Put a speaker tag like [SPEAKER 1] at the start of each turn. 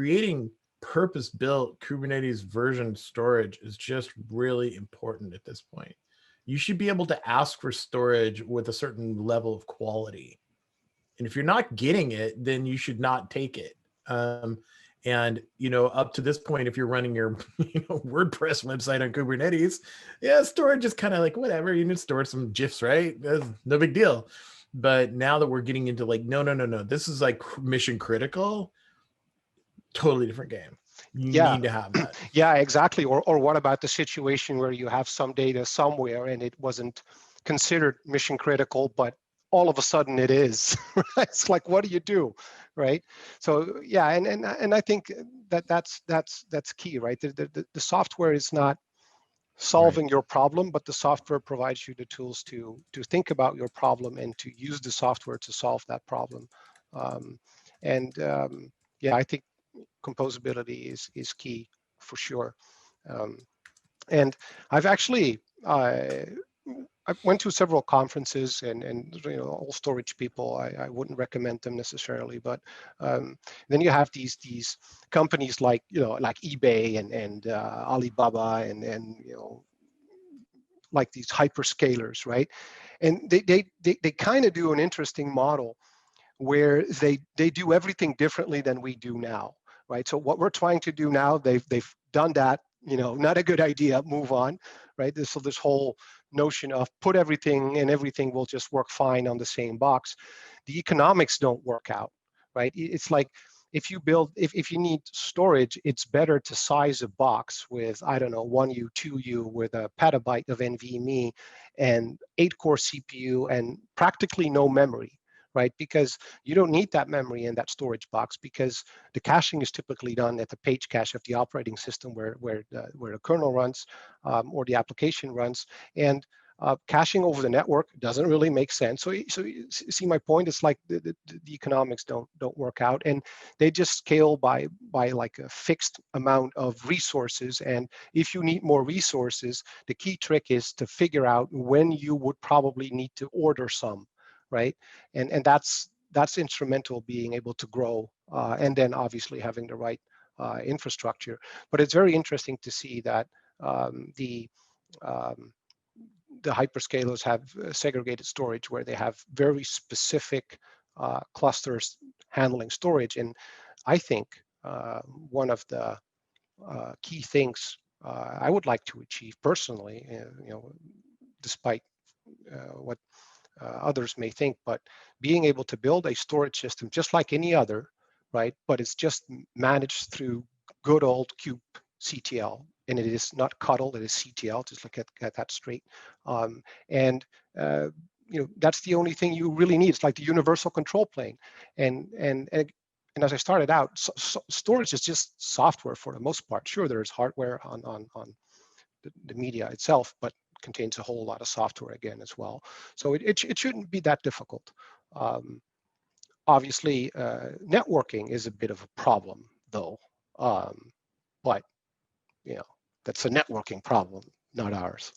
[SPEAKER 1] creating purpose-built Kubernetes version storage is just really important at this point. You should be able to ask for storage with a certain level of quality. And if you're not getting it, then you should not take it. And up to this point, if you're running your WordPress website on Kubernetes, yeah, storage is kind of like whatever. You need to store some GIFs, right? That's no big deal. But now that we're getting into like, no, this is like mission critical, totally different game. You need to have that.
[SPEAKER 2] Yeah, exactly. Or what about the situation where you have some data somewhere and it wasn't considered mission critical, but all of a sudden it is. It's like, what do you do, right? So yeah, and I think that's key, right? The software is not solving your problem, but the software provides you the tools to think about your problem and to use the software to solve that problem. Yeah, I think composability is key for sure. And I've actually I went to several conferences and all storage people. I wouldn't recommend them necessarily, but then you have these companies like like eBay and Alibaba and like these hyperscalers, right? And they kind of do an interesting model where they do everything differently than we do now, right? So what we're trying to do now, they've done that, not a good idea, move on, right? So this whole notion of put everything and everything will just work fine on the same box. The economics don't work out, right? It's like if you need storage, it's better to size a box with, I don't know, 1U, 2U with a petabyte of NVMe and 8-core CPU and practically no memory, right? Because you don't need that memory in that storage box because the caching is typically done at the page cache of the operating system where the kernel runs or the application runs. And caching over the network doesn't really make sense. So you see my point? It's like the economics don't work out, and they just scale by like a fixed amount of resources. And if you need more resources, the key trick is to figure out when you would probably need to order some, right? And that's instrumental, being able to grow and then obviously having the right infrastructure. But it's very interesting to see that the hyperscalers have segregated storage where they have very specific clusters handling storage. And I think one of the key things I would like to achieve personally, despite what others may think, but being able to build a storage system just like any other, right? But it's just managed through good old kubectl, and it is not CUDL, it is CTL. Just look at that straight. That's the only thing you really need. It's like the universal control plane. And as I started out, storage is just software for the most part. Sure, there's hardware on the media itself, but contains a whole lot of software again as well. So it shouldn't be that difficult. Obviously, networking is a bit of a problem though, but that's a networking problem, not ours.